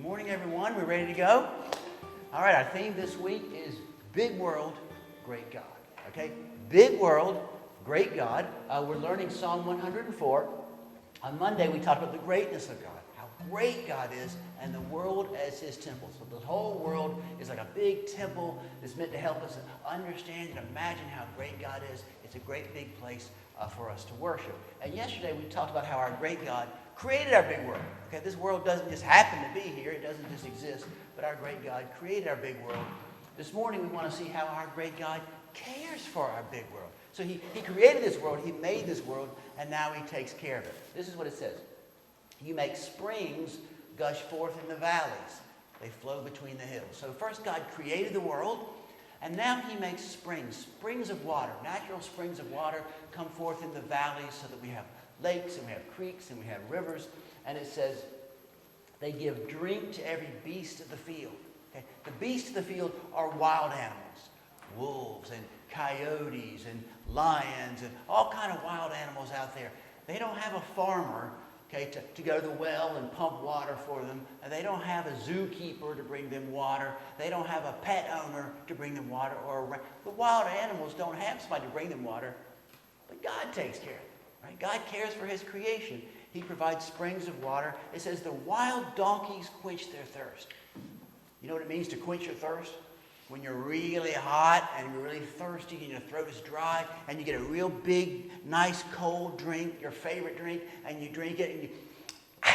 Good morning, everyone. We're ready to go? All right, our theme this week is Big World, Great God. Okay? Big World, Great God. We're learning Psalm 104. On Monday, we talked about the greatness of God, how great God is, and the world as his temple. So the whole world is like a big temple that's meant to help us understand and imagine how great God is. It's a great big place for us to worship. And yesterday, we talked about how our great God created our big world. Okay, this world doesn't just happen to be here. It doesn't just exist. But our great God created our big world. This morning, we want to see how our great God cares for our big world. So he created this world. He made this world. And now he takes care of it. This is what it says. You make springs gush forth in the valleys. They flow between the hills. So first, God created the world. And now he makes springs of water. Natural springs of water come forth in the valleys so that we have lakes and we have creeks and we have rivers. And it says, they give drink to every beast of the field. Okay? The beasts of the field are wild animals. Wolves and coyotes and lions and all kind of wild animals out there. They don't have a farmer, okay, to go to the well and pump water for them. And they don't have a zookeeper to bring them water. They don't have a pet owner to bring them water. The wild animals don't have somebody to bring them water. But God takes care of it. Right? God cares for his creation. He provides springs of water. It says the wild donkeys quench their thirst. You know what it means to quench your thirst? When you're really hot and you're really thirsty and your throat is dry and you get a real big, nice, cold drink, your favorite drink, and you drink it and you're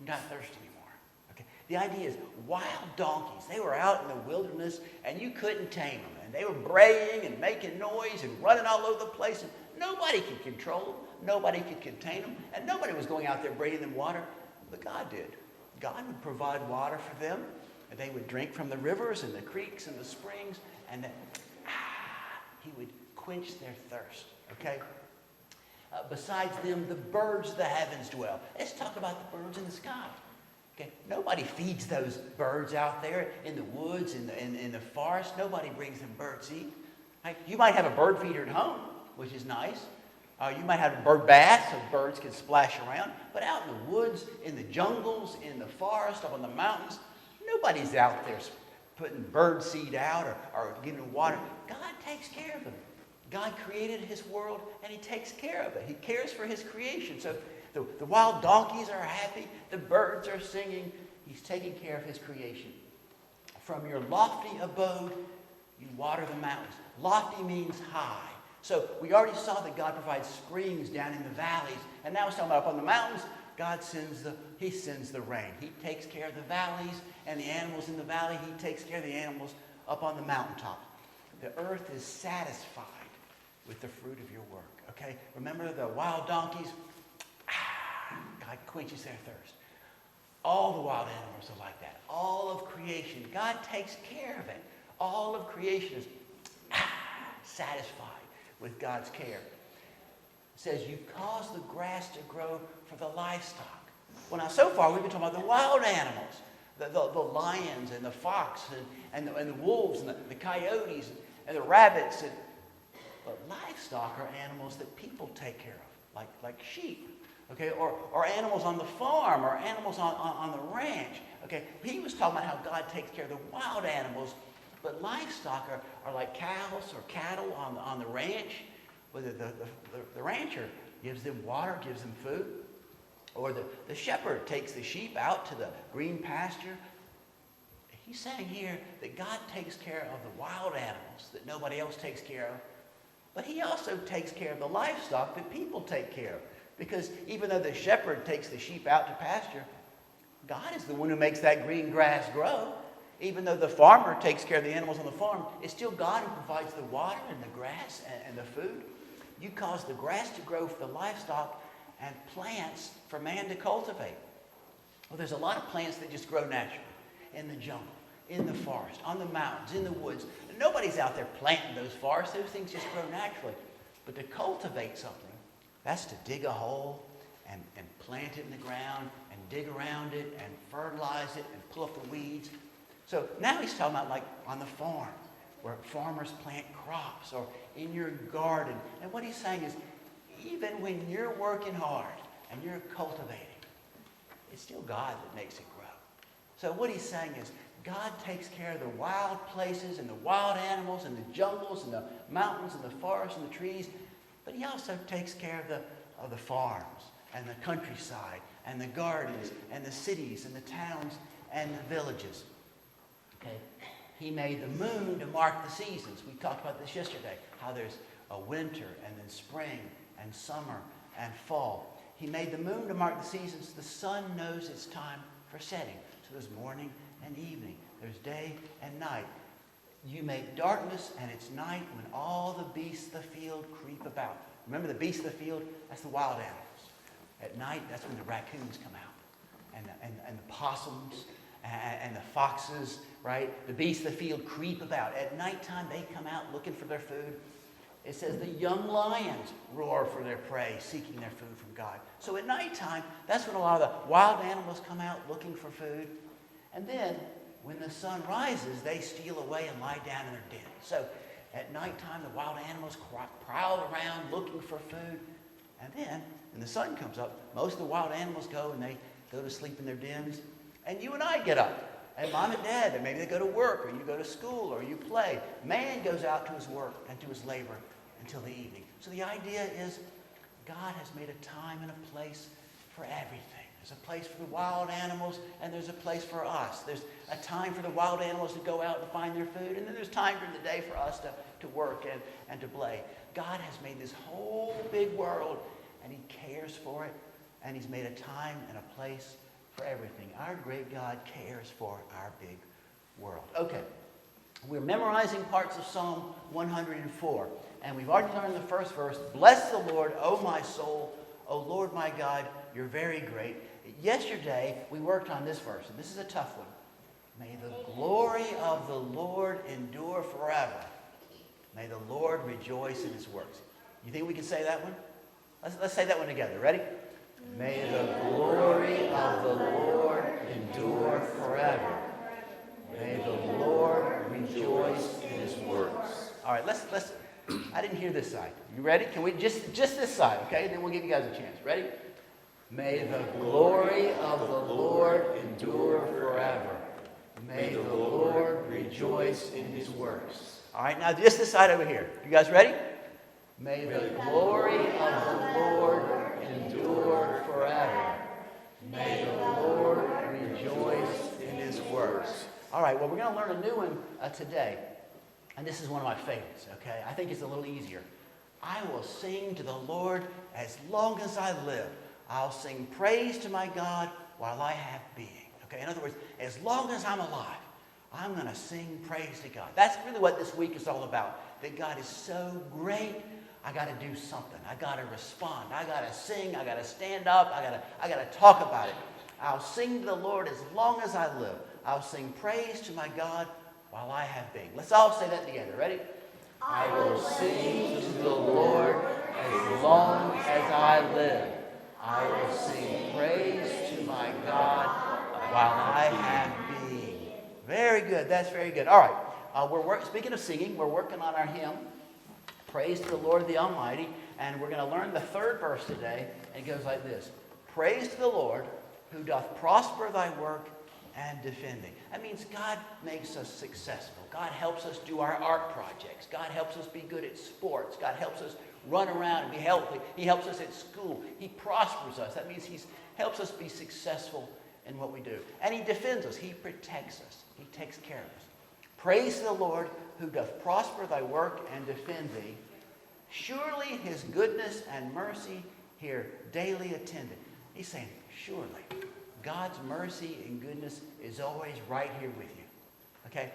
not thirsty anymore. Okay? The idea is wild donkeys, they were out in the wilderness and you couldn't tame them. And they were braying and making noise and running all over the place. And nobody could control them. Nobody could contain them. And nobody was going out there bringing them water. But God did. God would provide water for them. And they would drink from the rivers and the creeks and the springs, and then he would quench their thirst, okay? Besides them, the birds of the heavens dwell. Let's talk about the birds in the sky. Okay? Nobody feeds those birds out there in the woods, in the forest. Nobody brings them bird seed. Right? You might have a bird feeder at home, which is nice. You might have a bird bath so birds can splash around. But out in the woods, in the jungles, in the forest, up on the mountains, nobody's out there putting bird seed out or giving them water. God takes care of them. God created his world and he takes care of it. He cares for his creation. So the wild donkeys are happy. The birds are singing. He's taking care of his creation. From your lofty abode, you water the mountains. Lofty means high. So we already saw that God provides springs down in the valleys. And now he's talking about up on the mountains. God sends the rain. He takes care of the valleys and the animals in the valley. He takes care of the animals up on the mountaintop. The earth is satisfied with the fruit of your work. Okay? Remember the wild donkeys? God quenches their thirst. All the wild animals are like that. All of creation. God takes care of it. All of creation is satisfied with God's care. It says, you cause the grass to grow for the livestock. Well, now, so far, we've been talking about the wild animals, the lions and the fox and the wolves and the coyotes and the rabbits. But livestock are animals that people take care of, like sheep, okay, or animals on the farm or animals on the ranch. Okay, he was talking about how God takes care of the wild animals, but livestock are like cows or cattle on the ranch. Whether the rancher gives them water, gives them food, or the shepherd takes the sheep out to the green pasture. He's saying here that God takes care of the wild animals that nobody else takes care of, but he also takes care of the livestock that people take care of. Because even though the shepherd takes the sheep out to pasture, God is the one who makes that green grass grow. Even though the farmer takes care of the animals on the farm, it's still God who provides the water and the grass and the food. You cause the grass to grow for the livestock and plants for man to cultivate. Well, there's a lot of plants that just grow naturally in the jungle, in the forest, on the mountains, in the woods. Nobody's out there planting those forests. Those things just grow naturally. But to cultivate something, that's to dig a hole and plant it in the ground and dig around it and fertilize it and pull up the weeds. So now he's talking about like on the farm, where farmers plant crops, or in your garden. And what he's saying is, even when you're working hard and you're cultivating, it's still God that makes it grow. So what he's saying is, God takes care of the wild places and the wild animals and the jungles and the mountains and the forests and the trees, but he also takes care of the farms and the countryside and the gardens and the cities and the towns and the villages. Okay? He made the moon to mark the seasons. We talked about this yesterday, how there's a winter and then spring and summer and fall. He made the moon to mark the seasons. The sun knows it's time for setting. So there's morning and evening. There's day and night. You make darkness and it's night when all the beasts of the field creep about. Remember the beasts of the field? That's the wild animals. At night, that's when the raccoons come out. And the possums and the foxes, right? The beasts of the field creep about. At nighttime, they come out looking for their food. It says the young lions roar for their prey, seeking their food from God. So at nighttime, that's when a lot of the wild animals come out looking for food. And then, when the sun rises, they steal away and lie down in their den. So at nighttime, the wild animals prowl around looking for food. And then, when the sun comes up, most of the wild animals go and they go to sleep in their dens. And you and I get up. And mom and dad, and maybe they go to work, or you go to school, or you play. Man goes out to his work and to his labor until the evening. So the idea is God has made a time and a place for everything. There's a place for the wild animals, and there's a place for us. There's a time for the wild animals to go out and find their food, and then there's time during the day for us to work and to play. God has made this whole big world, and he cares for it, and he's made a time and a place for everything. Our great God cares for our big world. Okay, we're memorizing parts of Psalm 104, and we've already learned the first verse. Bless the Lord, O my soul. O Lord my God, you're very great. Yesterday, we worked on this verse, and this is a tough one. May the glory of the Lord endure forever. May the Lord rejoice in his works. You think we can say that one? Let's say that one together. Ready? May the glory of the Lord endure forever. May the Lord rejoice in his works. All right, let's I didn't hear this side. You ready? Can we just this side, okay? Then we'll give you guys a chance. Ready? May the glory of the Lord endure forever. May the Lord rejoice in his works. All right, now just this side over here. You guys ready? May the glory of the Lord endure forever. May the Lord rejoice in his works. All right, well, we're going to learn a new one today. And this is one of my favorites, okay? I think it's a little easier. I will sing to the Lord as long as I live. I'll sing praise to my God while I have being. Okay, in other words, as long as I'm alive, I'm going to sing praise to God. That's really what this week is all about. That God is so great, I got to do something. I got to respond. I got to sing. I got to stand up. I got to talk about it. I'll sing to the Lord as long as I live. I'll sing praise to my God while I have being. Let's all say that together. Ready? I will sing to the Lord as long as I live. I will sing praise to my God while I have being. Very good. That's very good. All right. Speaking of singing, we're working on our hymn, Praise to the Lord the Almighty, and we're going to learn the third verse today. And it goes like this. Praise to the Lord who doth prosper thy work and defend thee. That means God makes us successful. God helps us do our art projects. God helps us be good at sports. God helps us run around and be healthy. He helps us at school. He prospers us. That means he helps us be successful in what we do. And he defends us. He protects us. He takes care of us. Praise the Lord who doth prosper thy work and defend thee. Surely his goodness and mercy here daily attended. He's saying, surely. God's mercy and goodness is always right here with you. Okay?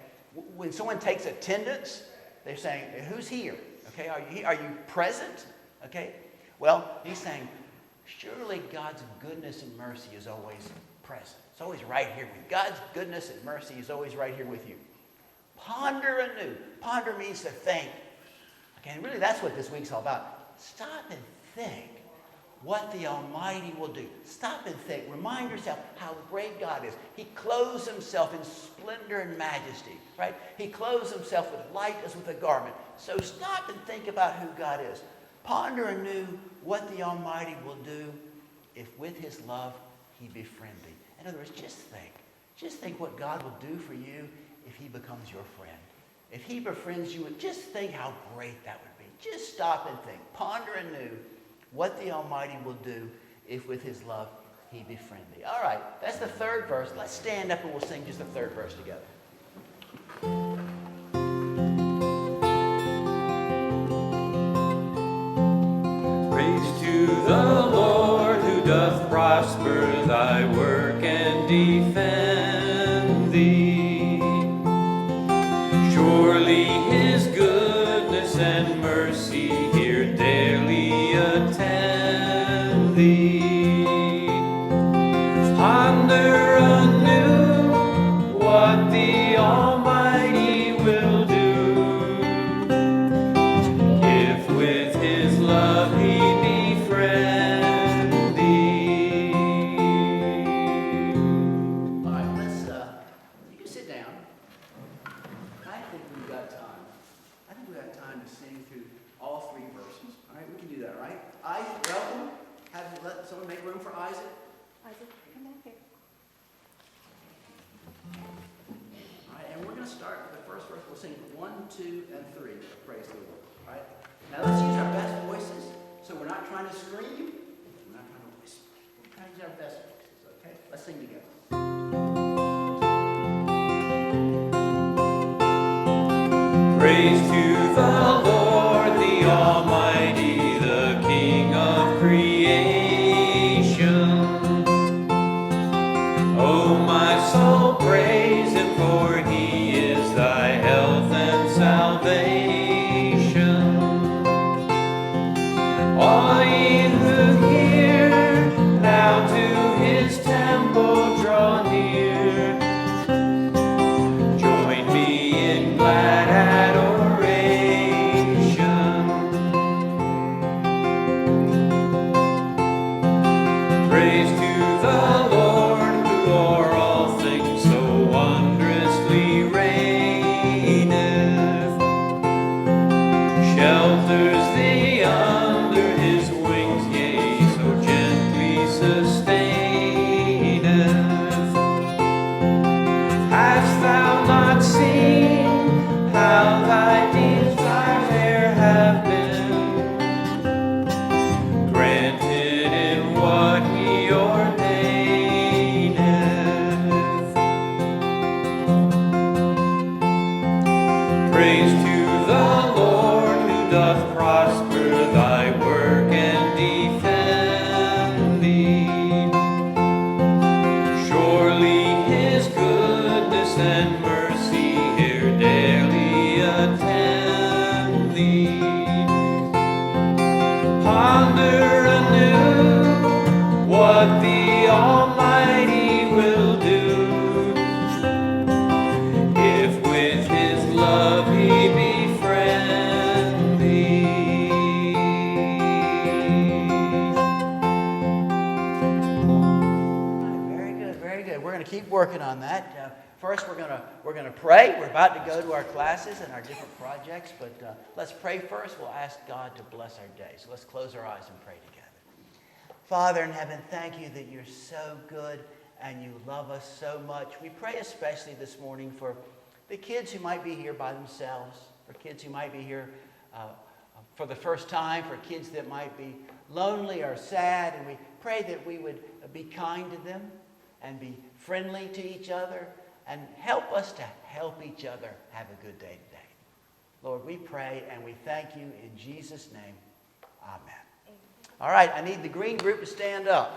When someone takes attendance, they're saying, who's here? Okay? Are you present? Okay? Well, he's saying, surely God's goodness and mercy is always present. It's always right here with you. God's goodness and mercy is always right here with you. Ponder anew. Ponder means to think. Okay, and really that's what this week's all about. Stop and think what the Almighty will do. Stop and think. Remind yourself how great God is. He clothes himself in splendor and majesty, right? He clothes himself with light as with a garment. So stop and think about who God is. Ponder anew what the Almighty will do if with his love he befriend thee. In other words, just think. Just think what God will do for you if he becomes your friend. If he befriends you, just think how great that would be. Just stop and think. Ponder anew what the Almighty will do if with his love he befriend thee. All right, that's the third verse. Let's stand up and we'll sing just the third verse together. Praise to the Lord who doth prosper thy work and defend thee. Surely his goodness and mercy here daily attend thee. Ponder anew what the Almighty will do if with his love he befriend thee. All right, you can sit down. I think we've got time. I think we've got time to sing through all three verses. All right, we can do that, right? Isaac, welcome. Let someone make room for Isaac. Isaac, come back here. All right, and we're going to start with the first verse. We'll sing 1, 2, and 3. Praise the Lord. All right? Now let's use our best voices. So we're not trying to scream. We're not trying to whisper. We're trying to use our best voices. Okay? Let's sing together. Praise to the Lord, the Almighty, the King of creation. Oh, my soul, praise him, for he is thy health and salvation. All ye who hear, now to his temple draw near. Join me in glad adoration. Praise to the Lord, who o'er all things so wondrously reigneth. Shelters thee under his wings, yea, so gently sustaineth. Hast thou not seen how thy deeds by there have been granted in what he ordaineth? Praise to the Lord who doth prosper thy work and defend thee. Surely his goodness and mercy here daily attend thee. Ponder anew what the Almighty will do if with his love he befriend thee. All right, very good, very good. We're going to keep working on that. First, we're going to pray. We're about to go to our classes and our different projects, but let's pray first. We'll ask God to bless our day. So let's close our eyes and pray together. Father in heaven, thank you that you're so good and you love us so much. We pray especially this morning for the kids who might be here by themselves, for kids who might be here for the first time, for kids that might be lonely or sad, and we pray that we would be kind to them and be friendly to each other and help us to help each other have a good day today. Lord, we pray and we thank you in Jesus' name. Amen. All right, I need the green group to stand up.